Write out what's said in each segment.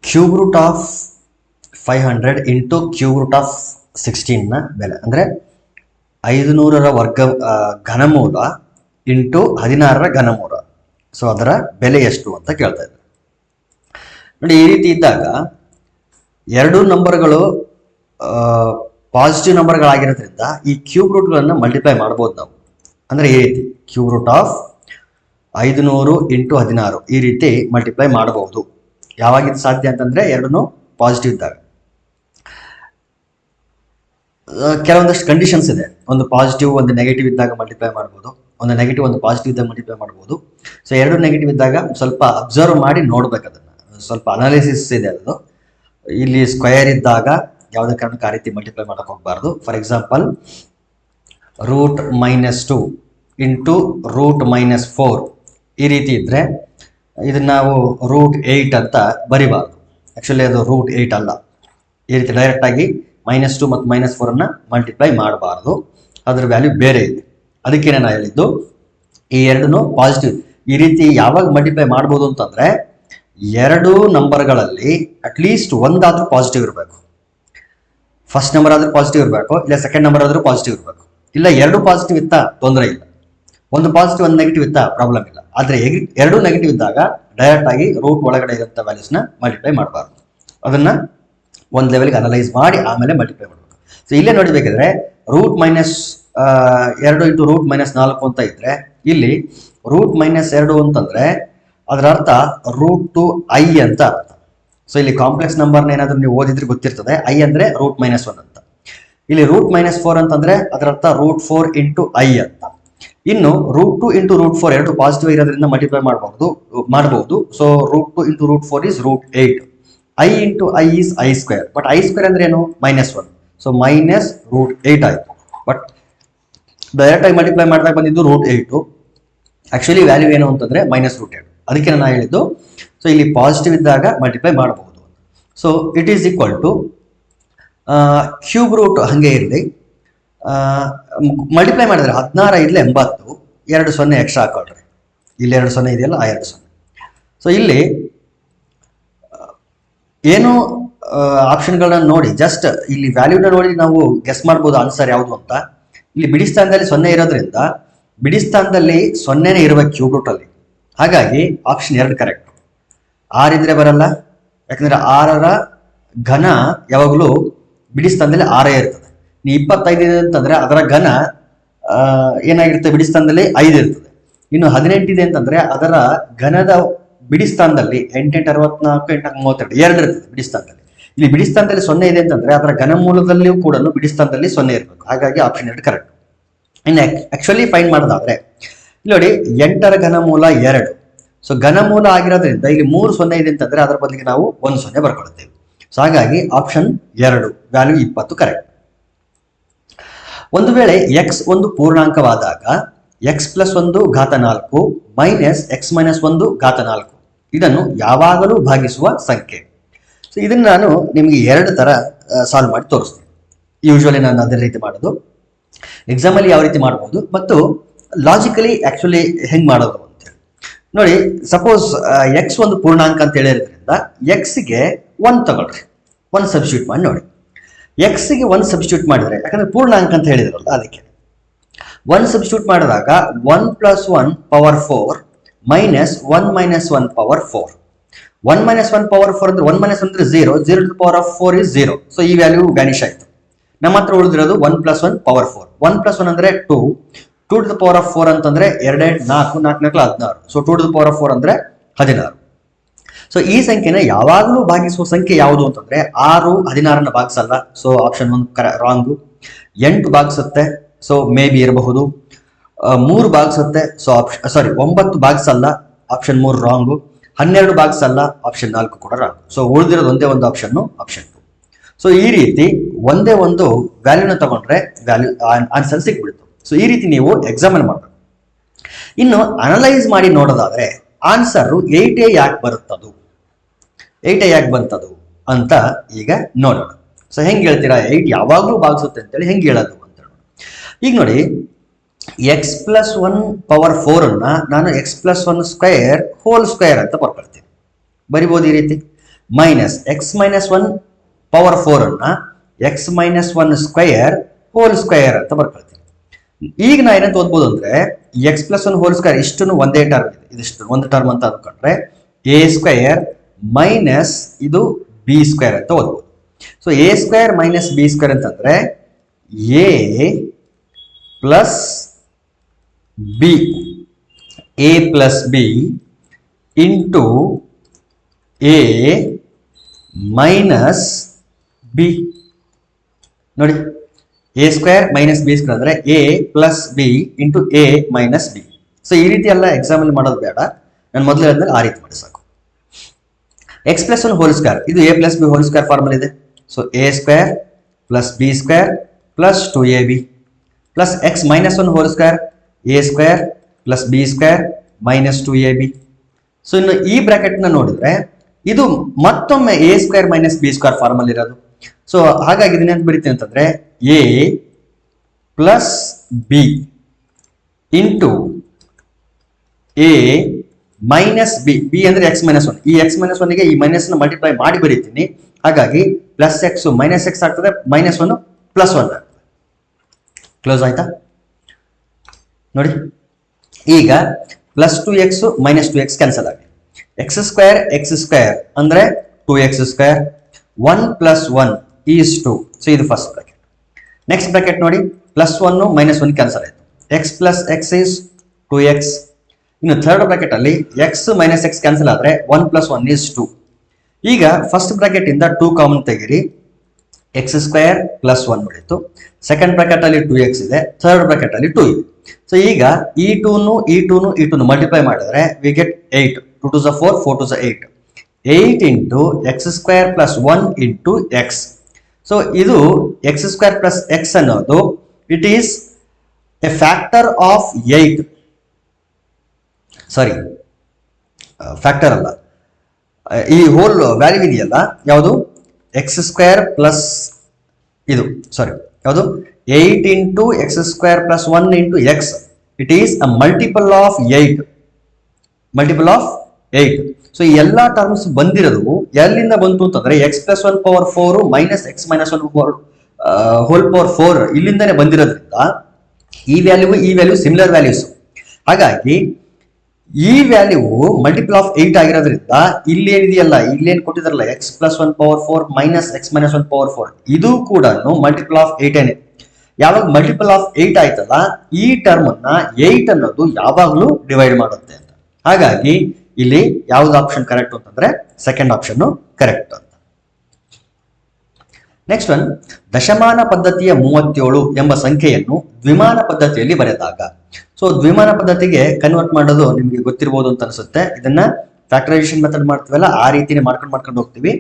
Cube root of 500 into cube root of 16ನ ಬೆಲೆ ಅಂದರೆ 500ರ ವರ್ಗ ಘನಮೂಲ ಇಂಟು 16ರ ಘನಮೂಲ. ಸೊ ಅದರ ಬೆಲೆ ಎಷ್ಟು ಅಂತ ಕೇಳ್ತಾ ಇದ್ದಾರೆ. ನೋಡಿ, ಈ ರೀತಿ ಇದ್ದಾಗ ಎರಡು ನಂಬರ್ಗಳು ಪಾಸಿಟಿವ್ ನಂಬರ್ಗಳಾಗಿರೋದ್ರಿಂದ ಈ ಕ್ಯೂಬ್ ರೂಟ್ಗಳನ್ನು ಮಲ್ಟಿಪ್ಲೈ ಮಾಡ್ಬೋದು ನಾವು. ಅಂದರೆ ಈ ರೀತಿ ಕ್ಯೂಬ್ ರೂಟ್ ಆಫ್ 500 ಇಂಟು 16 ಈ ರೀತಿ ಮಲ್ಟಿಪ್ಲೈ ಮಾಡಬಹುದು. ಯಾವಾಗಿದ್ದು ಸಾಧ್ಯ ಅಂತಂದರೆ ಎರಡೂ ಪಾಸಿಟಿವ್ ಇದ್ದಾಗ. ಕೆಲವೊಂದಷ್ಟು ಕಂಡೀಷನ್ಸ್ ಇದೆ. ಒಂದು ಪಾಸಿಟಿವ್ ಒಂದು ನೆಗೆಟಿವ್ ಇದ್ದಾಗ ಮಲ್ಟಿಪ್ಲೈ ಮಾಡ್ಬೋದು, ಒಂದು ನೆಗೆಟಿವ್ ಒಂದು ಪಾಸಿಟಿವ್ ಇದ್ದಾಗ ಮಲ್ಟಿಪ್ಲೈ ಮಾಡ್ಬೋದು. ಸೊ ಎರಡು ನೆಗೆಟಿವ್ ಇದ್ದಾಗ ಸ್ವಲ್ಪ ಅಬ್ಸರ್ವ್ ಮಾಡಿ ನೋಡ್ಬೇಕು, ಅದನ್ನು ಸ್ವಲ್ಪ ಅನಾಲಿಸಿಸ್ ಇದೆ. ಅದು ಇಲ್ಲಿ ಸ್ಕ್ವೇರ್ ಇದ್ದಾಗ ಯಾವುದೇ ಕಾರಣಕ್ಕೆ ಆ ರೀತಿ ಮಲ್ಟಿಪ್ಲೈ ಮಾಡಕ್ಕೆ ಹೋಗಬಾರ್ದು. For example root -2 into root -4 ಈ ರೀತಿ ಇದ್ದರೆ ಇದನ್ನು ನಾವು ರೂಟ್ 8 ಅಂತ ಬರಿಬಾರ್ದು. ಆ್ಯಕ್ಚುಲಿ ಅದು ರೂಟ್ 8 ಅಲ್ಲ. ಈ ರೀತಿ ಡೈರೆಕ್ಟಾಗಿ -2 ಮತ್ತು -4 ಮಲ್ಟಿಪ್ಲೈ ಮಾಡಬಾರ್ದು, ಅದ್ರ ವ್ಯಾಲ್ಯೂ ಬೇರೆ ಇದೆ. ಅದಕ್ಕೇನೆ ನಾನು ಹೇಳಿದ್ದು ಈ ಎರಡೂ ಪಾಸಿಟಿವ್. ಈ ರೀತಿ ಯಾವಾಗ ಮಲ್ಟಿಪ್ಲೈ ಮಾಡ್ಬೋದು ಅಂತಂದರೆ ಎರಡು ನಂಬರ್ಗಳಲ್ಲಿ ಅಟ್ಲೀಸ್ಟ್ ಒಂದಾದರೂ ಪಾಸಿಟಿವ್ ಇರಬೇಕು. ಫಸ್ಟ್ ನಂಬರ್ ಆದರೂ ಪಾಸಿಟಿವ್ ಇರಬೇಕು, ಇಲ್ಲ ಸೆಕೆಂಡ್ ನಂಬರ್ ಆದರೂ ಪಾಸಿಟಿವ್ ಇರಬೇಕು. ಇಲ್ಲ ಎರಡು ಪಾಸಿಟಿವ್ ಇತ್ತಾ ತೊಂದರೆ ಇಲ್ಲ, ಒಂದು ಪಾಸಿಟಿವ್ ಒಂದು ನೆಗೆಟಿವ್ ಇತ್ತಾ ಪ್ರಾಬ್ಲಮ್ ಇಲ್ಲ. ಆದರೆ ಎರಡೂ ನೆಗೆಟಿವ್ ಇದ್ದಾಗ ಡೈರೆಕ್ಟಾಗಿ ರೂಟ್ ಒಳಗಡೆ ಇರೋಂಥ ವ್ಯಾಲ್ಯೂಸ್ನ ಮಲ್ಟಿಪ್ಲೈ ಮಾಡಬಾರ್ದು. ಅದನ್ನು ಒಂದು ಲೆವೆಲ್ಗೆ ಅನಲೈಸ್ ಮಾಡಿ ಆಮೇಲೆ ಮಲ್ಟಿಪ್ಲೈ ಮಾಡಬೇಕು. ಸೊ ಇಲ್ಲೇ ನೋಡಬೇಕಿದ್ರೆ ರೂಟ್ -2 ಇಂಟು ರೂಟ್ -4 ಅಂತ ಇದ್ದರೆ ಇಲ್ಲಿ ರೂಟ್ -2 ಅಂತಂದರೆ ಅದರ ಅರ್ಥ ರೂಟ್ ಟು ಐ ಅಂತ ಅರ್ಥ. ಸೊ ಇಲ್ಲಿ ಕಾಂಪ್ಲೆಕ್ಸ್ ನಂಬರ್ನ ಏನಾದರೂ ನೀವು ಓದಿದ್ರೆ ಗೊತ್ತಿರ್ತದೆ. ಐ ಅಂದರೆ ರೂಟ್ -1 ಅಂತ. ಇಲ್ಲಿ ರೂಟ್ -4 ಅಂತಂದರೆ ಅದರ ಅರ್ಥ ರೂಟ್ 4 ಇಂಟು ಐ ಅಂತ. ಇನ್ನು ರೂಟ್ 2 ಇಂಟು ರೂಟ್ 4 ಎರಡು ಪಾಸಿಟಿವ್ ಇರೋದ್ರಿಂದ ಮಲ್ಟಿಪ್ಲೈ ಮಾಡಬಹುದು. So root 2 into root 4 is root 8. I into I is I square. But I square ಅಂದ್ರೆ ಏನು? -1. ಸೊ ಮೈನಸ್ ರೂಟ್ 8 ಆಯಿತು. ಬಟ್ ಡೈರೆಕ್ಟಾಗಿ ಮಲ್ಟಿಪ್ಲೈ ಮಾಡಿದಾಗ ಬಂದಿದ್ದು ರೂಟ್ 8. ಆ್ಯಕ್ಚುಲಿ ವ್ಯಾಲ್ಯೂ ಏನು ಅಂತಂದರೆ -√8. ಅದಕ್ಕೆ ನಾನು ಹೇಳಿದ್ದು ಸೊ ಇಲ್ಲಿ ಪಾಸಿಟಿವ್ ಇದ್ದಾಗ ಮಲ್ಟಿಪ್ಲೈ ಮಾಡಬಹುದು. So it is equal to cube root ಹಾಗೆ ಇರಲಿ, ಮಲ್ಟಿಪ್ಲೈ ಮಾಡಿದ್ರೆ 16 5 80, 2 0 ಎಕ್ಸ್ಟ್ರಾ ಹಾಕೊಳ್ರಿ. ಇಲ್ಲಿ 2 0 ಇದೆಯಲ್ಲ, ಆ 2 0. ಸೊ ಇಲ್ಲಿ ಏನು ಆಪ್ಷನ್ಗಳನ್ನ ನೋಡಿ ಜಸ್ಟ್ ಇಲ್ಲಿ ವ್ಯಾಲ್ಯೂನ ನೋಡಿ ನಾವು ಗೆಸ್ ಮಾಡ್ಬೋದು ಆನ್ಸರ್ ಯಾವುದು ಅಂತ. ಇಲ್ಲಿ ಬಿಡಿ ಸ್ಥಾನದಲ್ಲಿ 0 ಇರೋದ್ರಿಂದ ಬಿಡಿ ಸ್ಥಾನದಲ್ಲಿ 0ನೇ ಇರಬೇಕು ಕ್ಯೂಬ್ ರೂಟಲ್ಲಿ. ಹಾಗಾಗಿ ಆಪ್ಷನ್ 2 ಕರೆಕ್ಟ್. 6 ಇದ್ರೆ ಬರಲ್ಲ, ಯಾಕಂದ್ರೆ 6ರ ಘನ ಯಾವಾಗಲೂ ಬಿಡಿ ಸ್ಥಾನದಲ್ಲಿ 6 ಇರ್ತದೆ. 25 ಇದೆ ಅಂತಂದ್ರೆ ಅದರ ಘನ ಏನಾಗಿರುತ್ತೆ? ಬಿಡಿ ಸ್ಥಾನದಲ್ಲಿ 5 ಇರ್ತದೆ. ಇನ್ನು 18 ಇದೆ ಅಂತಂದ್ರೆ ಅದರ ಘನದ ಬಿಡಿ ಸ್ಥಾನದಲ್ಲಿ 8 8 64 8 32 2 ಇರ್ತದೆ ಬಿಡಿ ಸ್ಥಾನದಲ್ಲಿ. ಇಲ್ಲಿ ಬಿಡಿ ಸ್ಥಾನದಲ್ಲಿ 0 ಇದೆ ಅಂತಂದ್ರೆ ಅದರ ಘನಮೂಲದಲ್ಲಿಯೂ ಕೂಡ ಬಿಡಿ ಸ್ಥಾನದಲ್ಲಿ 0 ಇರಬೇಕು. ಹಾಗಾಗಿ ಆಪ್ಷನ್ 2 ಕರೆಕ್ಟ್. ಇನ್ನು ಆಕ್ಚುಲಿ ಫೈಂಡ್ ಮಾಡೋದಾದ್ರೆ ಇಲ್ಲಿ ನೋಡಿ 8ರ ಘನಮೂಲ 2. ಸೊ ಘನಮೂಲ ಆಗಿರೋದ್ರಿಂದ ಇಲ್ಲಿ 3 0 ಇದೆ ಅಂತಂದ್ರೆ ಅದರ ಬದಲಿಗೆ ನಾವು 1 0 ಬರ್ಕೊಳ್ತೇವೆ. ಸೊ ಹಾಗಾಗಿ ಆಪ್ಷನ್ 2 ವ್ಯಾಲ್ಯೂ 20 ಕರೆಕ್ಟ್. ಒಂದು ವೇಳೆ ಎಕ್ಸ್ ಒಂದು ಪೂರ್ಣಾಂಕವಾದಾಗ x+1 ಘಾತ 4 ಮೈನಸ್ x - 1 ಘಾತ 4 ಇದನ್ನು ಯಾವಾಗಲೂ ಭಾಗಿಸುವ ಸಂಖ್ಯೆ. ಸೊ ಇದನ್ನು ನಾನು ನಿಮಗೆ 2 ಥರ ಸಾಲ್ವ್ ಮಾಡಿ ತೋರಿಸ್ತೀನಿ. ಯೂಶುವಲಿ ನಾನು ಅದೇ ರೀತಿ ಮಾಡೋದು. ಎಕ್ಸಾಮಲ್ಲಿ ಯಾವ ರೀತಿ ಮಾಡ್ಬೋದು ಮತ್ತು ಲಾಜಿಕಲಿ ಆ್ಯಕ್ಚುಲಿ ಹೆಂಗೆ ಮಾಡೋದು ಅಂತೇಳಿ ನೋಡಿ. ಸಪೋಸ್ ಎಕ್ಸ್ ಒಂದು ಪೂರ್ಣಾಂಕ ಅಂತ ಹೇಳಿರೋದ್ರಿಂದ ಎಕ್ಸ್ಗೆ 1 ತಗೊಳ್ರಿ, 1 ಸಬ್ಸ್ಟಿಟ್ಯೂಟ್ ಮಾಡಿ ನೋಡಿ. ಎಕ್ಸ್ಗೆ 1 ಸಬ್ಸ್ಟಿಟ್ಯೂಟ್ ಮಾಡಿದರೆ, ಯಾಕಂದರೆ ಪೂರ್ಣಾಂಕ ಅಂತ ಹೇಳಿದ್ರಲ್ಲ ಅದಕ್ಕೆ 1 ಸಬ್ಸ್ಟಿಟ್ಯೂಟ್ ಮಾಡಿದಾಗ 1 + 1 ಪವರ್ 4 ಮೈನಸ್ 1 - 1 ಪವರ್ 4. 1 - 1 ಪವರ್ 4 ಅಂದ್ರೆ 1 - 1 ಅಂದ್ರೆ 0, 0 to the power of 4 is 0. So ಈ ವ್ಯಾಲ್ಯೂ ವ್ಯಾನಿಶ್ ಆಯಿತು. ನಮ್ಮ ಹತ್ರ ಉಳಿದಿರೋದು 1 + 1 ಪವರ್ 4. 1 + 1 ಅಂದ್ರೆ 2, 2 to the power of 4 ಅಂತಂದ್ರೆ 2 8 4, 4 4 16. So 2 to the power of 4 ಅಂದ್ರೆ 16. ಸೊ ಈ ಸಂಖ್ಯೆನ ಯಾವಾಗಲೂ ಭಾಗಿಸುವ ಸಂಖ್ಯೆ ಯಾವುದು ಅಂತಂದ್ರೆ 6 16ನ ಭಾಗಿಸಲ್ಲ. So option 1 wrong. 8 ಭಾಗಿಸುತ್ತೆ, ಸೊ ಮೇ ಬಿ ಇರಬಹುದು. 3 ಭಾಗಿಸುತ್ತೆ, ಸೊ 9 ಭಾಗಿಸಲ್ಲ, ಆಪ್ಷನ್ 3 ರಾಂಗು. 12 ಭಾಗಿಸಲ್ಲ, ಆಪ್ಷನ್ 4 ಕೂಡ ರಾಂಗು. ಸೊ ಉಳಿದಿರೋದು ಒಂದೇ ಒಂದು ಆಪ್ಷನ್ನು, ಆಪ್ಷನ್ 2. ಸೊ ಈ ರೀತಿ ಒಂದೇ ಒಂದು ವ್ಯಾಲ್ಯೂನ ತಗೊಂಡ್ರೆ ವ್ಯಾಲ್ಯೂ ಆನ್ಸರ್ ಸಿಕ್ಬಿಡ್ತು. ಸೊ ಈ ರೀತಿ ನೀವು ಎಕ್ಸಾಮಿನ್ ಮಾಡಬೇಕು. ಇನ್ನು ಅನಲೈಸ್ ಮಾಡಿ ನೋಡೋದಾದ್ರೆ ಆನ್ಸರ್ 8A ಯಾಕೆ ಬರುತ್ತದು, 8A ಯಾಕೆ ಬಂತದು ಅಂತ ಈಗ ನೋಡೋಣ. ಸೊ ಹೆಂಗೆ ಹೇಳ್ತೀರಾ 8 ಯಾವಾಗಲೂ ಭಾಗಿಸುತ್ತೆ ಅಂತೇಳಿ ಹೆಂಗೆ ಹೇಳೋದು ಅಂತ ಹೇಳೋಣ. ಈಗ ನೋಡಿ x+1 ಪವರ್ 4 ನಾನು x+1² ಹೋಲ್ ಸ್ಕ್ವೇರ್ ಅಂತ ಬರ್ಕೊಳ್ತೀನಿ. ಬರಿಬೋದು ಈ ರೀತಿ. Minus x minus one power 4 ಅನ್ನ x minus one square whole square ಅಂತ ಬರ್ಕೊಳ್ತೀನಿ. ಈಗ ನಾ ಏನಂತ ಓದ್ಬೋದು ಅಂದ್ರೆ x plus one whole square ಇಷ್ಟು ಒಂದೇ ಟರ್ಮ್ ಇದೆ, ಇದಿಷ್ಟು ಒಂದು ಟರ್ಮ್ ಅಂತ ಅಂದ್ಕೊಂಡ್ರೆ ಎ ಸ್ಕ್ವಯರ್ ಮೈನಸ್ ಇದು ಬಿ ಸ್ಕ್ವೇರ್ ಅಂತ ಓದ್ಬೋದು. So a square minus b square ಅಂತಂದ್ರೆ a plus b, a plus b into a minus b. ನೋಡಿ, a square minus b square ಅಂದ್ರೆ A plus b into a minus B. So ಈ ರೀತಿ ಎಲ್ಲ exam ಅಲ್ಲಿ ಮಾಡೋದು ಬೇಡ, ನಾನು ಮೊದಲು ಹೇಳಿದ್ರೆ ಆ ರೀತಿ ಮಾಡಿ ಸಾಕು. X plus one whole square ಇದು a plus b whole square formula ಇದೆ. So a square plus b square plus 2ab plus x minus one whole square a square plus b square minus 2ab. So ಇನ್ನು ಈ bracket ನ ನೋಡಿದ್ರೆ ಇದು ಮತ್ತೊಮ್ಮೆ a square minus b square formula ಇರೋದು. So ಹಾಗಾಗಿ ಇದನ್ನ ಅಂತ ಬರೀತೀನಿ ಅಂತಂದ್ರೆ a plus b into a minus b, b ಅಂದ್ರೆ ಎಕ್ಸ್ ಮೈನಸ್ ಒನ್, ಈ ಎಕ್ಸ್ ಮೈನಸ್ ಒನ್ಗೆ ಈ ಮೈನಸ್ ನ ಮಲ್ಟಿಪ್ಲೈ ಮಾಡಿ ಬರೀತೀನಿ. ಹಾಗಾಗಿ ಪ್ಲಸ್ ಎಕ್ಸ್ ಮೈನಸ್ ಎಕ್ಸ್ ಆಗ್ತದೆ, ಮೈನಸ್ ಒನ್ ಪ್ಲಸ್ ಒನ್ ಆಗ್ತದೆ. ಕ್ಲೋಸ್ ಆಯ್ತಾ? ನೋಡಿ, ಈಗ plus 2x minus 2x cancel ಆಗಿ ಎಕ್ಸ್ ಸ್ಕ್ವೇರ್ ಅಂದ್ರೆ 2x square, 1 plus 1 is 2. So ಇದು ಫಸ್ಟ್ ಬ್ರಾಕೆಟ್. ನೆಕ್ಸ್ಟ್ ಬ್ರಾಕೆಟ್ ನೋಡಿ, ಪ್ಲಸ್ 1 ಮೈನಸ್ 1 ಕ್ಯಾನ್ಸಲ್ ಆಯ್ತು, X plus X is 2x. ಇನ್ನು ಥರ್ಡ್ ಬ್ರಾಕೆಟ್ ಅಲ್ಲಿ ಎಕ್ಸ್ ಮೈನಸ್ ಎಕ್ಸ್ ಕ್ಯಾನ್ಸಲ್ ಆದ್ರೆ 1 ಪ್ಲಸ್ 1 ಈಸ್ 2. ಈಗ first bracket ಇಂದ 2 ಕಾಮನ್ ತೆಗಿರಿ, ಎಕ್ಸ್ ಸ್ಕ್ವೇರ್ ಪ್ಲಸ್ 1 ಉಳಿತು. ಸೆಕೆಂಡ್ ಬ್ರಾಕೆಟ್ ಅಲ್ಲಿ 2x ಇದೆ, ಥರ್ಡ್ ಬ್ರಾಕೆಟ್ ಅಲ್ಲಿ 2 ಇದೆ. ಸೊ ಈಗ ಈ ಟೂನು ಮಲ್ಟಿಪ್ಲೈ ಮಾಡಿದ್ರೆ we get 8, 2 to the 4, 4 to the 8, 8 into X square plus 1 into X. So ಇದು ಎಕ್ಸ್ ಸ್ಕ್ವೇರ್ ಪ್ಲಸ್ ಎಕ್ಸ್ ಅನ್ನೋದು it is A factor of 8, sorry factor ಅಲ್ಲ, ಈ ಹೋಲ್ ವ್ಯಾಲ್ಯೂ ಇದೆಯಲ್ಲ ಯಾವುದು ಎಕ್ಸ್ ಸ್ಕ್ವೇರ್ ಪ್ಲಸ್ ಇದು, ಸಾರಿ ಯಾವುದು 8 into X square plus 1 into X, it is a multiple of 8, multiple of 8. So ಈ ಎಲ್ಲಾ ಟರ್ಮ್ಸ್ ಬಂದಿರೋದು ಎಲ್ಲಿಂದ ಬಂತು ಅಂತಂದ್ರೆ X plus 1 power 4 minus x minus 1 whole power 4 ಇಲ್ಲಿಂದಾನೆ ಬಂದಿರೋದ್ರಿಂದ ಈ ವ್ಯಾಲ್ಯೂ ಸಿಮಿಲರ್ ವ್ಯಾಲ್ಯೂಸ್. ಹಾಗಾಗಿ ಈ ವ್ಯಾಲ್ಯೂ ಮಲ್ಟಿಪಲ್ ಆಫ್ 8 ಆಗಿರೋದ್ರಿಂದ ಇಲ್ಲಿ ಏನಿದೆಯಲ್ಲ, ಇಲ್ಲೇನು ಕೊಟ್ಟಿದಾರಲ್ಲ x plus 1 power 4 minus x minus 1 power 4, ಇದು ಕೂಡ ಮಲ್ಟಿಪಲ್ ಆಫ್ 8 ಏನೇ. ಯಾವಾಗ ಮಲ್ಟಿಪಲ್ ಆಫ್ 8 ಆಯ್ತಲ್ಲ, ಈ ಟರ್ಮ್ ಅನ್ನ 8 ಅನ್ನೋದು ಯಾವಾಗಲೂ ಡಿವೈಡ್ ಮಾಡುತ್ತೆ ಅಂತ. ಹಾಗಾಗಿ ಇಲ್ಲಿ ಯಾವ್ದು ಆಪ್ಷನ್ ಕರೆಕ್ಟ್ ಅಂತಂದ್ರೆ ಸೆಕೆಂಡ್ ಆಪ್ಷನ್ ಕರೆಕ್ಟ್ ಅಂತ. ನೆಕ್ಸ್ಟ್ ಒನ್, ದಶಮಾನ ಪದ್ಧತಿಯ 37 ಎಂಬ ಸಂಖ್ಯೆಯನ್ನು ದ್ವಿಮಾನ ಪದ್ಧತಿಯಲ್ಲಿ ಬರೆದಾಗ. ಸೊ ದ್ವಿಮಾನ ಪದ್ಧತಿಗೆ ಕನ್ವರ್ಟ್ ಮಾಡೋದು ನಿಮಗೆ ಗೊತ್ತಿರಬಹುದು ಅಂತ ಅನ್ಸುತ್ತೆ. ಇದನ್ನ ಫ್ಯಾಕ್ಟರೈಸೇಷನ್ ಮೆಥಡ್ ಮಾಡ್ತೀವಲ್ಲ ಆ ರೀತಿನೇ ಮಾಡ್ಕೊಂಡು ಹೋಗ್ತೀವಿ.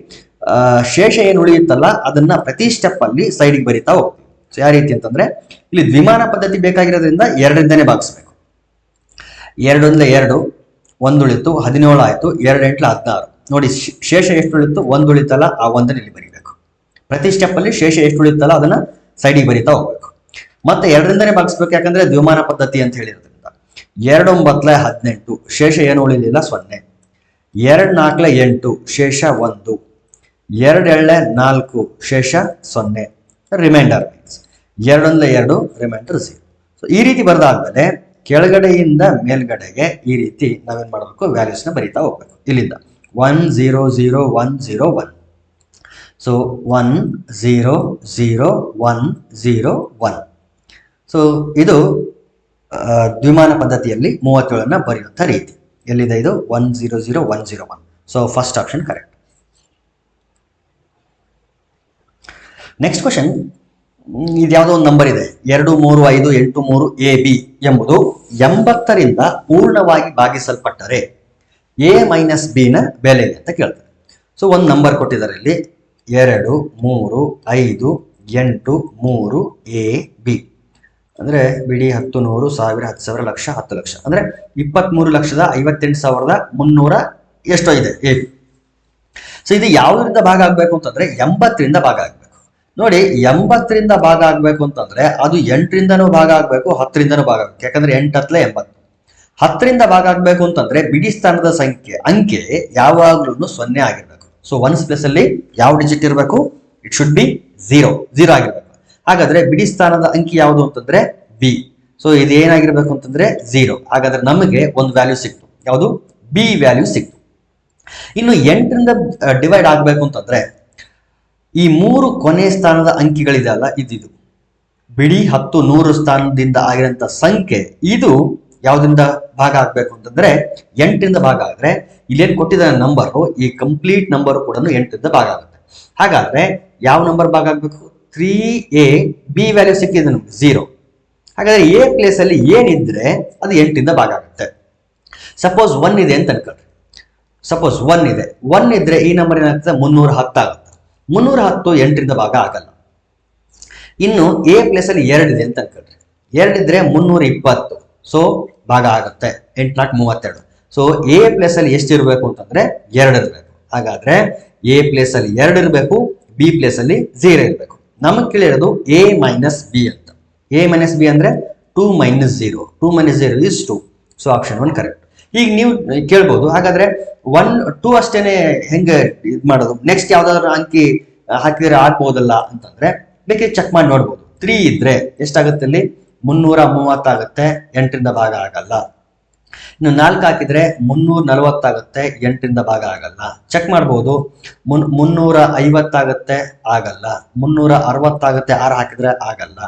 ಶೇಷ ಏನು ಉಳಿಯುತ್ತಲ್ಲ ಅದನ್ನ ಪ್ರತಿ ಸ್ಟೆಪ್ ಅಲ್ಲಿ ಸೈಡ್ಗೆ ಬರಿತಾ ಹೋಗ್ತೀವಿ. ಸೊ ಯಾವ ರೀತಿ ಅಂತಂದ್ರೆ ಇಲ್ಲಿ ದ್ವಿಮಾನ ಪದ್ಧತಿ ಬೇಕಾಗಿರೋದ್ರಿಂದ 2ರಿಂದನೇ ಭಾಗಿಸ್ಬೇಕು. 2 1 2, 1 ಉಳಿತು 17 ಆಯ್ತು, 2 8 16. ನೋಡಿ ಶೇಷ ಎಷ್ಟು ಉಳಿತು, 1 ಉಳಿತಲ್ಲ, ಆ 1 ಇಲ್ಲಿ ಬರೀಬೇಕು. ಪ್ರತಿ ಸ್ಟೆಪ್ ಅಲ್ಲಿ ಶೇಷ ಎಷ್ಟು ಉಳಿತಲ್ಲ ಅದನ್ನ ಸೈಡಿಗೆ ಬರಿತಾ ಹೋಗ್ಬೇಕು. ಮತ್ತೆ 2ರಿಂದನೇ ಭಾಗಿಸ್ಬೇಕು, ಯಾಕಂದ್ರೆ ದ್ವಿಮಾನ ಪದ್ಧತಿ ಅಂತ ಹೇಳಿರೋದ್ರಿಂದ. 2 9 18, ಶೇಷ ಏನು ಉಳಿಲಿಲ್ಲ 0. 2 4 8, ಶೇಷ 1. 2 7 4, ಶೇಷ 0. Reminder means 2 1 2, reminder 0. ಸೊ ಈ ರೀತಿ ಬರೆದಾದ್ಮೇಲೆ ಕೆಳಗಡೆಯಿಂದ ಮೇಲ್ಗಡೆಗೆ ಈ ರೀತಿ ನಾವೇನ್ ಮಾಡಬೇಕು, ವ್ಯಾಲ್ಯೂಸ್ ನ ಬರಿತಾ ಹೋಗ್ಬೇಕು. ಇಲ್ಲಿಂದ 1 0 0 1 0 1. ಸೊ 1 0 0 1 0 1. ಸೊ ಇದು ದ್ವಿಮಾನ ಪದ್ಧತಿಯಲ್ಲಿ 37ನ್ನ ಬರೆಯುವಂಥ ರೀತಿ. ಎಲ್ಲಿದೆ ಇದು 1 0 0 1 0 1. So first option correct. Next question, ಇದು ಯಾವುದೋ ಒಂದು ನಂಬರ್ ಇದೆ 2 3 5 8 3 AB ಎಂಬುದು 80ರಿಂದ ಪೂರ್ಣವಾಗಿ ಭಾಗಿಸಲ್ಪಟ್ಟರೆ A ಮೈನಸ್ B ನ ಬೆಲೆ ಅಂತ ಕೇಳ್ತಾರೆ. ಸೊ ಒಂದು ನಂಬರ್ ಕೊಟ್ಟಿದ್ದಾರೆ ಇಲ್ಲಿ 2 3 5 8 3 AB ಅಂದ್ರೆ ಬಿಡಿ 10 100 1000 10,000 ಲಕ್ಷ 10 ಲಕ್ಷ ಅಂದ್ರೆ 23,58,300 ಎಷ್ಟೋ ಇದೆ AB. ಸೊ ಇದು ಯಾವುದರಿಂದ ಭಾಗ ಆಗ್ಬೇಕು ಅಂತಂದ್ರೆ 80ರಿಂದ ಭಾಗ ಆಗ್ಬೇಕು. ನೋಡಿ 80ರಿಂದ ಭಾಗ ಆಗ್ಬೇಕು ಅಂತಂದ್ರೆ ಅದು 8ರಿಂದನೂ ಭಾಗ ಆಗ್ಬೇಕು, 10ರಿಂದನೂ ಭಾಗ ಆಗ್ಬೇಕು. ಯಾಕಂದ್ರೆ 8 10 80. 10ರಿಂದ ಭಾಗ ಆಗ್ಬೇಕು ಅಂತಂದ್ರೆ ಬಿಡಿ ಸ್ಥಾನದ ಅಂಕೆ ಯಾವಾಗ್ಲೂ 0 ಆಗಿರ್ಬೇಕು. ಸೊ ಒನ್ಸ್ ಪ್ಲೇಸ್ ಅಲ್ಲಿ ಯಾವ ಡಿಜಿಟ್ ಇರಬೇಕು? ಇಟ್ ಶುಡ್ ಬಿ ಝೀರೋ ಆಗಿರ್ಬೇಕು. ಹಾಗಾದ್ರೆ ಬಿಡಿ ಸ್ಥಾನದ ಅಂಕಿ ಯಾವುದು ಅಂತಂದ್ರೆ ಬಿ. ಸೊ ಇದು ಏನಾಗಿರ್ಬೇಕು ಅಂತಂದ್ರೆ 0. ಹಾಗಾದ್ರೆ ನಮಗೆ ಒಂದು ವ್ಯಾಲ್ಯೂ ಸಿಕ್ತು, ಯಾವುದು? ಬಿ ವ್ಯಾಲ್ಯೂ ಸಿಕ್ತು. ಇನ್ನು 8ರಿಂದ ಡಿವೈಡ್ ಆಗ್ಬೇಕು ಅಂತಂದ್ರೆ ಈ 3 ಕೊನೆ ಸ್ಥಾನದ ಅಂಕಿಗಳಿದೆಯಲ್ಲ, ಇದು ಬಿಡಿ 10, 100 ಸ್ಥಾನದಿಂದ ಆಗಿರೋಂಥ ಸಂಖ್ಯೆ ಇದು ಯಾವ್ದ್ರಿಂದ ಭಾಗ ಆಗ್ಬೇಕು ಅಂತಂದ್ರೆ 8ರಿಂದ ಭಾಗ ಆದ್ರೆ ಇಲ್ಲೇನು ಕೊಟ್ಟಿದ ನಂಬರು, ಈ ಕಂಪ್ಲೀಟ್ ನಂಬರ್ ಕೂಡ 8ರಿಂದ ಭಾಗ ಆಗುತ್ತೆ. ಹಾಗಾದ್ರೆ ಯಾವ ನಂಬರ್ ಭಾಗ ಆಗ್ಬೇಕು? 3a. ಬಿ ವ್ಯಾಲ್ಯೂ ಸಿಕ್ಕಿದೆ ನಮ್ಗೆ 0. ಹಾಗಾದ್ರೆ ಎ ಪ್ಲೇಸ್ ಅಲ್ಲಿ ಏನಿದ್ರೆ ಅದು 8ರಿಂದ ಭಾಗ ಆಗುತ್ತೆ. ಸಪೋಸ್ 1 ಇದೆ ಅಂತ ಅನ್ಕೊಳ್ರಿ. ಸಪೋಸ್ 1 ಇದೆ, 1 ಇದ್ರೆ ಈ ನಂಬರ್ ಏನಾಗ್ತದೆ? 310 ಆಗುತ್ತೆ. 310 8ರಿಂದ ಭಾಗ ಆಗಲ್ಲ. ಇನ್ನು ಎ ಪ್ಲೇಸ್ ಅಲ್ಲಿ 2 ಇದೆ ಅಂತ ಅನ್ಕೊಳ್ರಿ. 2 ಇದ್ರೆ 320, ಸೊ ಭಾಗ ಆಗುತ್ತೆ. 8 4 32. ಸೊ ಎ ಪ್ಲೇಸ್ ಅಲ್ಲಿ ಎಷ್ಟು ಇರಬೇಕು ಅಂತಂದ್ರೆ 2 ಇರಬೇಕು. ಹಾಗಾದ್ರೆ ಎ ಪ್ಲೇಸ್ ಅಲ್ಲಿ 2 ಇರಬೇಕು, ಬಿ ಪ್ಲೇಸ್ ಅಲ್ಲಿ 0 ಇರಬೇಕು. ನಮಗೆ ಕೇಳಿರೋದು ಎ ಮೈನಸ್ ಬಿ ಅಂತ. ಎ ಮೈನಸ್ ಬಿ ಅಂದ್ರೆ 2 - 0. 2 - 0 is 2. So option 1 correct. ಈಗ ನೀವು ಕೇಳ್ಬೋದು, ಹಾಗಾದ್ರೆ 1 2 ಅಷ್ಟೇನೆ ಹೆಂಗೆ ಇದು ಮಾಡೋದು? ನೆಕ್ಸ್ಟ್ ಯಾವ್ದಾದ್ರು ಅಂಕಿ ಹಾಕಿದ್ರೆ ಆಗ್ಬೋದಲ್ಲ ಅಂತಂದ್ರೆ ಬೇಕಿದ್ರೆ ಚೆಕ್ ಮಾಡಿ ನೋಡ್ಬೋದು. 3 ಇದ್ರೆ ಎಷ್ಟಾಗುತ್ತೆ? ಅಲ್ಲಿ 330 ಆಗುತ್ತೆ, 8ರಿಂದ ಭಾಗ ಆಗಲ್ಲ. ಇನ್ನು 4 ಹಾಕಿದ್ರೆ 340 ಆಗುತ್ತೆ, 8ರಿಂದ ಭಾಗ ಆಗಲ್ಲ. ಚೆಕ್ ಮಾಡ್ಬೋದು. 350 ಆಗುತ್ತೆ, ಆಗಲ್ಲ. 360 ಆಗುತ್ತೆ, 6 ಹಾಕಿದ್ರೆ ಆಗಲ್ಲ.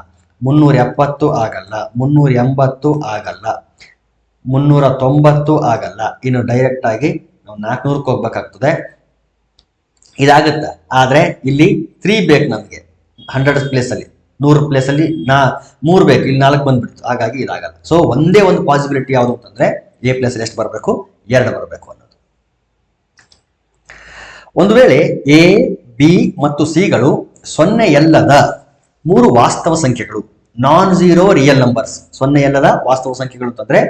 370 ಆಗಲ್ಲ, 380 ಆಗಲ್ಲ, 390 ಆಗಲ್ಲ. ಇನ್ನು ಡೈರೆಕ್ಟ್ ಆಗಿ ನಾವು 400ಕ್ಕೆ ಹೋಗ್ಬೇಕಾಗ್ತದೆ. ಇದಾಗುತ್ತೆ. ಆದ್ರೆ ಇಲ್ಲಿ 3 ಬೇಕು ನಮಗೆ. 100 ಪ್ಲೇಸ್ ಅಲ್ಲಿ 100 ಪ್ಲೇಸ್ ಅಲ್ಲಿ 3 ಬೇಕು, ಇಲ್ಲಿ 4 ಬಂದ್ಬಿಡ್ತು. ಹಾಗಾಗಿ ಇದಾಗಲ್ಲ. ಸೊ ಒಂದೇ ಒಂದು ಪಾಸಿಬಿಲಿಟಿ ಯಾವುದು ಅಂತಂದ್ರೆ ಎ ಪ್ಲೇಸ್ ಅಲ್ಲಿ ಎಷ್ಟು ಬರಬೇಕು? 2 ಬರಬೇಕು ಅನ್ನೋದು. ಒಂದು ವೇಳೆ ಎ, ಬಿ ಮತ್ತು ಸಿಗಳು 0 ಅಲ್ಲದ 3 ವಾಸ್ತವ ಸಂಖ್ಯೆಗಳು, ನಾನ್ ಝೀರೋ ರಿಯಲ್ ನಂಬರ್ಸ್. 0 ಅಲ್ಲದ ವಾಸ್ತವ ಸಂಖ್ಯೆಗಳು ಅಂತಂದ್ರೆ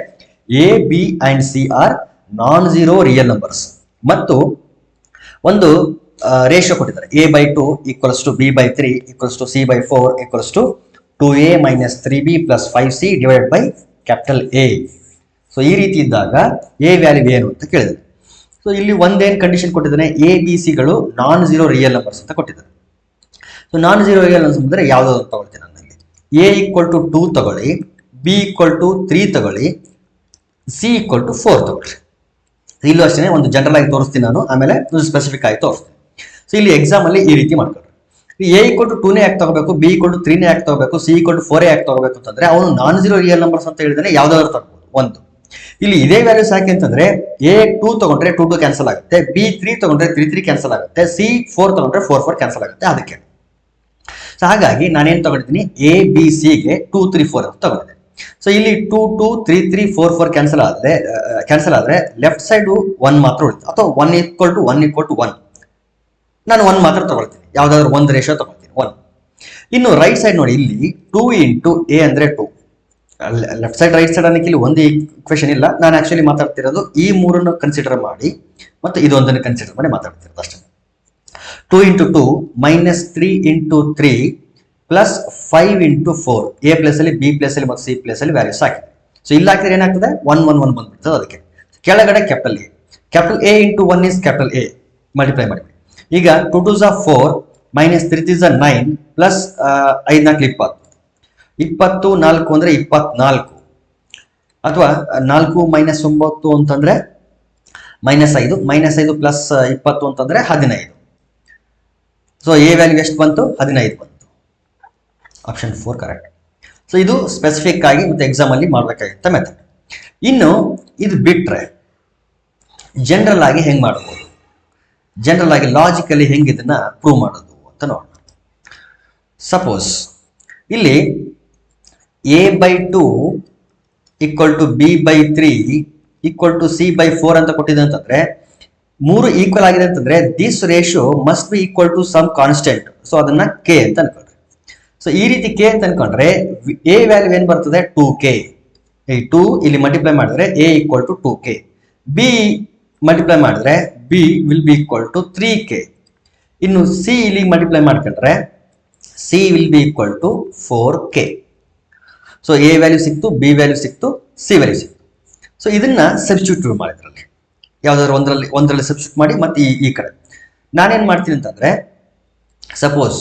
A, B and C are non zero real numbers. ಮತ್ತು ಒಂದು ರೇಷಿಯೋ ಕೊಟ್ಟಿದ್ದಾರೆ, a/2 = b/3 = c/4 = 2a - 3b + 5c / A. So ಈ ರೀತಿ ಇದ್ದಾಗ ಎ ವ್ಯಾಲ್ಯೂ ಏನು ಅಂತ ಕೇಳಿದ್ರೆ, ಸೊ ಇಲ್ಲಿ ಒಂದೇನು ಕಂಡೀಷನ್ ಕೊಟ್ಟಿದ್ದಾನೆ? ಎ, ಬಿ, ಸಿಗಳು ನಾನ್ ಝೀರೋ ರಿಯಲ್ ನಂಬರ್ಸ್ ಅಂತ ಕೊಟ್ಟಿದ್ದಾರೆ. So non zero real numbers ಅಂದ್ರೆ ಯಾವ್ದಾದ್ರು ತಗೊಳ್ತೀನಿ ನಾನು. ಇಲ್ಲಿ ಎ = 2 ತಗೊಳ್ಳಿ, ಬಿ = 3 ತಗೊಳ್ಳಿ, ಸಿ = 4 ತಗೊಳ್ಳಿ. ಇಲ್ಲೂ ಅಷ್ಟೇ ಒಂದು ಜನರಲ್ ಆಗಿ ತೋರಿಸ್ತೀನಿ ನಾನು, ಆಮೇಲೆ ಸ್ಪೆಸಿಫಿಕ್ ಆಗಿ ತೋರಿಸ್ತೀನಿ. ಸೊ ಇಲ್ಲಿ ಎಕ್ಸಾಮ್ ಅಲ್ಲಿ ಈ ರೀತಿ ಮಾಡ್ಕೊಳ್ರಿ. ಎ = 2ನೇ ಯಾಕೆ ತಗೋಬೇಕು, ಬಿ = 3ನೇ ಯಾಕೆ ತಗೋಬೇಕು, ಸಿ = 4 ಯಾಕೆ ತಗೋಬೇಕು ಅಂತಂದ್ರೆ ಅವನು ನಾನ್ ಝೀರೋ ರಿಯಲ್ ನಂಬರ್ಸ್ ಅಂತ ಹೇಳಿದಾನೆ, ಯಾವ್ದಾದ್ರು ತಗೋಬಹುದು. ಒಂದು ಇಲ್ಲಿ ಇದೇ ವ್ಯಾಲ್ಯೂಸ್ ಯಾಕೆ ಅಂತಂದ್ರೆ ಎ 2 ತಗೊಂಡ್ರೆ 2 ಕ್ಯಾನ್ಸಲ್ ಆಗುತ್ತೆ, ಬಿ 3 ತಗೊಂಡ್ರೆ 3 ಕ್ಯಾನ್ಸಲ್ ಆಗುತ್ತೆ, ಸಿ 4 ತಗೊಂಡ್ರೆ 4 ಕ್ಯಾನ್ಸಲ್ ಆಗುತ್ತೆ. ಅದಕ್ಕೆ ಸೊ ಹಾಗಾಗಿ ನಾನೇನ್ ತಗೊಂಡಿದ್ದೀನಿ? ಎ, ಬಿ, ಸಿ ಗೆ 2 3 4 ಅಂತ ತಗೊಂಡಿದ್ದೆ. ಸೊ ಇಲ್ಲಿ 2 2 3 3 4 4 ಕ್ಯಾನ್ಸಲ್ ಆದ್ರೆ ಲೆಫ್ಟ್ ಸೈಡ್ 1 ಮಾತ್ರ ಉಳಿತು, ಅಥವಾ 1 = 1 ನಾನು 1 ಮಾತ್ರ ತಗೊಳ್ತೀನಿ. ಯಾವ್ದಾದ್ರು ಒಂದು ರೇಷಿಯೋ ತಗೊಳ್ತೀನಿ, 1. ಇನ್ನು ರೈಟ್ ಸೈಡ್ ನೋಡಿ, ಇಲ್ಲಿ 2 × a ಅಂದ್ರೆ 2. ಲೆಫ್ಟ್ ಸೈಡ್ ರೈಟ್ ಸೈಡ್ ಅನ್ನಕ್ಕೆ ಇಲ್ಲಿ ಒಂದು ಈಕ್ವೇಷನ್ ಇಲ್ಲ. ನಾನು ಆಕ್ಚುಲಿ ಮಾತಾಡ್ತಿರೋದು ಈ 3 ಕನ್ಸಿಡರ್ ಮಾಡಿ ಮತ್ತು ಇದೊಂದನ್ನು ಕನ್ಸಿಡರ್ ಮಾಡಿ ಮಾತಾಡ್ತಿರೋದು ಅಷ್ಟೇ. 2 × 2 - 3 × 3 + 5 × 4. ಎ ಪ್ಲೇಸ್ ಅಲ್ಲಿ, ಬಿ ಪ್ಲೇಸ್ ಅಲ್ಲಿ ಮತ್ತು ಸಿ ಪ್ಲೇಸ್ ಅಲ್ಲಿ ವ್ಯಾಲ್ಯೂಸ್ ಹಾಕಿದೆ. ಸೊ ಇಲ್ಲಿ ಹಾಕಿದ್ರೆ ಏನಾಗ್ತದೆ? 1 1 1 ಬಂದ್ಬಿಡ್ತದೆ. ಅದಕ್ಕೆ ಕೆಳಗಡೆ capital A × 1 is A. Multiply ಮಾಡಿ. ಈಗ 2 2s are 4 - 3 3s are 9 + 5 4 20. 24 ಅಂದ್ರೆ 24, ಅಥವಾ 4 - 9 ಅಂತಂದ್ರೆ -5, -5 + 20 ಅಂತಂದ್ರೆ 15. ಸೊ ಎ ವ್ಯಾಲ್ಯೂ ಎಷ್ಟು ಬಂತು? 15 ಬಂತು. Option 4 correct. ಸೊ ಇದು ಸ್ಪೆಸಿಫಿಕ್ ಆಗಿ ಮತ್ತೆ ಎಕ್ಸಾಮ್ ಅಲ್ಲಿ ಮಾಡಬೇಕಾಗಿತ್ತ ಮೆಥಡ್. ಇನ್ನು ಇದು ಬಿಟ್ರೆ ಜನರಲ್ ಆಗಿ ಹೆಂಗ್ ಮಾಡಬಹುದು, ಜನರಲ್ ಆಗಿ ಲಾಜಿಕಲಿ ಹೆಂಗ್ ಇದನ್ನ ಪ್ರೂವ್ ಮಾಡೋದು ಅಂತ ನೋಡೋಣ. ಸಪೋಸ್ ಇಲ್ಲಿ a/2 = b/3 = c/4 ಅಂತ ಕೊಟ್ಟಿದೆ ಅಂತಂದ್ರೆ 3 ಈಕ್ವಲ್ ಆಗಿದೆ ಅಂತಂದ್ರೆ this ratio must be equal to some constant. So ಅದನ್ನ ಕೆ ಅಂತ ಅನ್ಕೊಂಡ್ರೆ, ಸೊ ಈ ರೀತಿ ಕೆ ಅಂತ ಅನ್ಕೊಂಡ್ರೆ ಎ ವ್ಯಾಲ್ಯೂ ಏನ್ ಬರ್ತದೆ? 2k. ಈ 2 ಇಲ್ಲಿ ಮಲ್ಟಿಪ್ಲೈ ಮಾಡಿದ್ರೆ a = 2k, ಬಿ ಮಲ್ಟಿಪ್ಲೈ ಮಾಡಿದ್ರೆ ಬಿ ವಿಲ್ ಬಿ = 3k. ಇನ್ನು ಸಿ ಇಲ್ಲಿ ಮಲ್ಟಿಪ್ಲೈ ಮಾಡ್ಕೊಂಡ್ರೆ C will be = 4k. So A value ಸಿಕ್ತು, ಬಿ ವ್ಯಾಲ್ಯೂ ಸಿಕ್ತು, ಸಿ ವ್ಯಾಲ್ಯೂ ಸಿಕ್ತು. ಸೊ ಇದನ್ನ ಸಬ್ಸ್ಟಿಟ್ಯೂಟ್ ಮಾಡಿದ್ರಲ್ಲಿ ಯಾವ್ದಾದ್ರು ಒಂದರಲ್ಲಿ ಸಬ್ಸ್ಟಿಟ್ಯೂಟ್ ಮಾಡಿ ಮತ್ತೆ ಈ ಕಡೆ ನಾನೇನು ಮಾಡ್ತೀನಿ ಅಂತಂದರೆ, ಸಪೋಸ್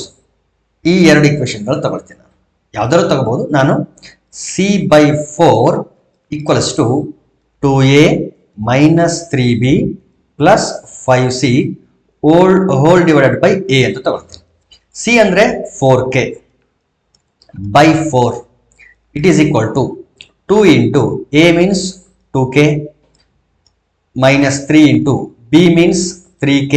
ಈ ಎರಡು ಇಕ್ವೇಷನ್ಗಳು ತಗೊಳ್ತೀನಿ. ನಾನು ಯಾವ್ದಾದ್ರು ತಗೋಬಹುದು. ನಾನು c/4 equals to 2a minus 3b plus 5c whole divided by a ಅಂತ ತಗೊಳ್ತೀನಿ. c ಅಂದರೆ 4k by 4, it is equal to 2 into a means 2k minus 3 into b means 3k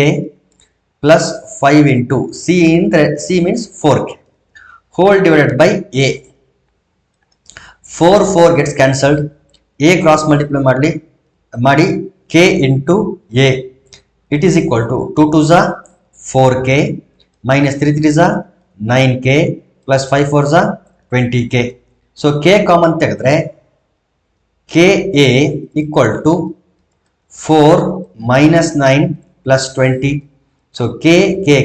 plus 5 into c means 4k whole divided by a. 4 gets cancelled, a cross multiply ಮಾಡಿ k into a, it is equal to 2 2s are 4k minus 3 3s are 9k plus 5 4s are 20k. So k common ತೆಗೆದ್ರೆ ka equal to 4 minus 9 plus 20. So k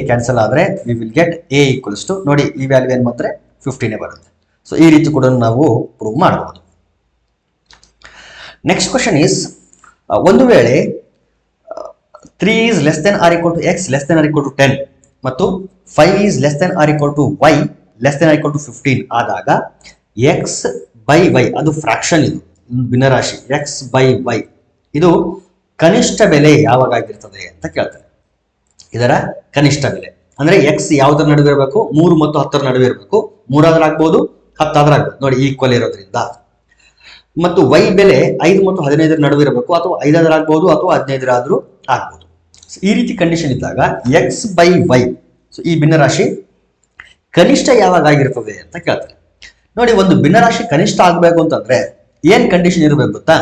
cancel ಆದರೆ we will get a equals to, ನೋಡಿ ಈ value ಏನು ಬಂದರೆ 15 ಬರುತ್ತೆ. So ಈ ರೀತಿ ಕೂಡ ನಾವು ಪ್ರೂವ್ ಮಾಡಬಹುದು. ನೆಕ್ಸ್ಟ್ ಕ್ವಶನ್ ಈಸ್, ಒಂದು ವೇಳೆ 3 is less than or equal to x less than or equal to 10 ಮತ್ತು 5 is less than or equal to y less than or equal to 15 ಆದಾಗ x by y, ಅದು fraction, ಇದು ಭಿನ್ನರಾಶಿ x by y, ಇದು ಕನಿಷ್ಠ ಬೆಲೆ ಯಾವಾಗ ಆಗಿರ್ತದೆ ಅಂತ ಕೇಳ್ತಾರೆ. ಇದರ ಕನಿಷ್ಠ ಬೆಲೆ ಅಂದ್ರೆ x ಯಾವುದರ ನಡುವೆ ಇರಬೇಕು? 3 ಮತ್ತು 10 ನಡುವೆ ಇರಬೇಕು. 3 ಆದ್ರೂ ಆಗ್ಬೋದು, 10 ಆದ್ರೂ ಆಗ್ಬೋದು, ನೋಡಿ ಈಕ್ವಲ್ ಇರೋದ್ರಿಂದ. ಮತ್ತು y ಬೆಲೆ 5 ಮತ್ತು 15 ನಡುವೆ ಇರಬೇಕು, ಅಥವಾ 5 ಆದ್ರೂ ಆಗ್ಬೋದು ಅಥವಾ 15 ಆದ್ರೂ ಆಗ್ಬೋದು. ಈ ರೀತಿ ಕಂಡೀಷನ್ ಇದ್ದಾಗ x by y, ಸೊ ಈ ಭಿನ್ನರಾಶಿ ಕನಿಷ್ಠ ಯಾವಾಗ ಆಗಿರ್ತದೆ ಅಂತ ಕೇಳ್ತಾರೆ. ನೋಡಿ, ಒಂದು ಭಿನ್ನರಾಶಿ ಕನಿಷ್ಠ ಆಗಬೇಕು ಅಂತಂದ್ರೆ ಏನ್ ಕಂಡೀಷನ್ ಇರಬೇಕು ಗೊತ್ತಾ?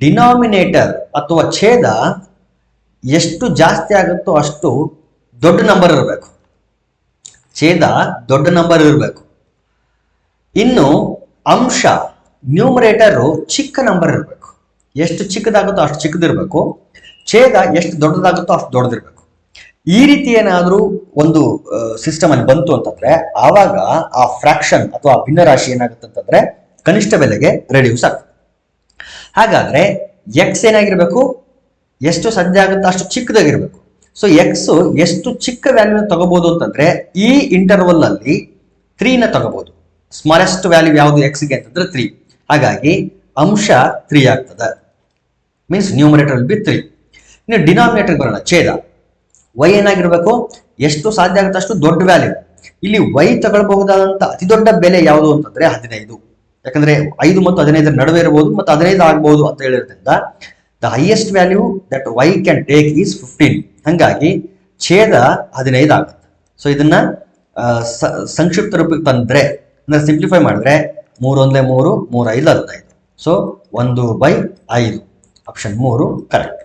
ಡಿನಾಮಿನೇಟರ್ ಅಥವಾ ಛೇದ ಎಷ್ಟು ಜಾಸ್ತಿ ಆಗುತ್ತೋ ಅಷ್ಟು ದೊಡ್ಡ ನಂಬರ್ ಇರಬೇಕು. ಛೇದ ದೊಡ್ಡ ನಂಬರ್ ಇರಬೇಕು. ಇನ್ನು ಅಂಶ ನ್ಯೂಮರೇಟರ್ ಚಿಕ್ಕ ನಂಬರ್ ಇರಬೇಕು. ಎಷ್ಟು ಚಿಕ್ಕದಾಗುತ್ತೋ ಅಷ್ಟು ಚಿಕ್ಕದಿರಬೇಕು. ಛೇದ ಎಷ್ಟು ದೊಡ್ಡದಾಗುತ್ತೋ ಅಷ್ಟು ದೊಡ್ಡದಿರಬೇಕು. ಈ ರೀತಿ ಏನಾದರೂ ಒಂದು ಸಿಸ್ಟಮ್ ಅಲ್ಲಿ ಬಂತು ಅಂತಂದ್ರೆ ಆವಾಗ ಆ ಫ್ರಾಕ್ಷನ್ ಅಥವಾ ಭಿನ್ನರಾಶಿ ಏನಾಗುತ್ತೆ ಅಂತಂದ್ರೆ ಕನಿಷ್ಠ ಬೆಲೆಗೆ ರೆಡ್ಯೂಸ್ ಆಗ್ತದೆ. ಹಾಗಾದ್ರೆ ಎಕ್ಸ್ ಏನಾಗಿರ್ಬೇಕು? ಎಷ್ಟು ಸಾಧ್ಯ ಆಗುತ್ತೋ ಅಷ್ಟು ಚಿಕ್ಕದಾಗಿರ್ಬೇಕು. ಸೊ ಎಕ್ಸ್ ಎಷ್ಟು ಚಿಕ್ಕ ವ್ಯಾಲ್ಯೂನ ತಗೋಬಹುದು ಅಂತಂದ್ರೆ ಈ ಇಂಟರ್ವಲ್ ಅಲ್ಲಿ 3ನ ತಗೋಬಹುದು. ಸ್ಮಾಲೆಸ್ಟ್ ವ್ಯಾಲ್ಯೂ ಯಾವುದು ಎಕ್ಸ್ಗೆ ಅಂತಂದ್ರೆ 3. ಹಾಗಾಗಿ ಅಂಶ 3 ಆಗ್ತದೆ. Means numerator will be 3. ಇನ್ನು ಡಿನಾಮಿನೇಟರ್ ಬರೋಣ, ಛೇದ. y ಏನಾಗಿರ್ಬೇಕು? ಎಷ್ಟು ಸಾಧ್ಯ ಆಗುತ್ತೆ ಅಷ್ಟು ದೊಡ್ಡ ವ್ಯಾಲ್ಯೂ. ಇಲ್ಲಿ y ತಗೊಳ್ಬಹುದಾದಂತ ಅತಿ ದೊಡ್ಡ ಬೆಲೆ ಯಾವುದು ಅಂತಂದ್ರೆ 15. ಯಾಕಂದ್ರೆ 5 ಮತ್ತು 15 ನಡುವೆ ಇರಬಹುದು ಮತ್ತು 15 ಆಗ್ಬಹುದು ಅಂತ ಹೇಳಿರೋದ್ರಿಂದ the highest value that y can take is 15. ಹಂಗಾಗಿ ಛೇದ 15 ಆಗುತ್ತೆ. ಸೊ ಇದನ್ನ ಸಂಕ್ಷಿಪ್ತ ರೂಪಕ್ಕೆ ತಂದ್ರೆ ಅಂದ್ರೆ ಸಿಂಪ್ಲಿಫೈ ಮಾಡಿದ್ರೆ 3 1 3 3 5 15. So 1/5 option 3 correct.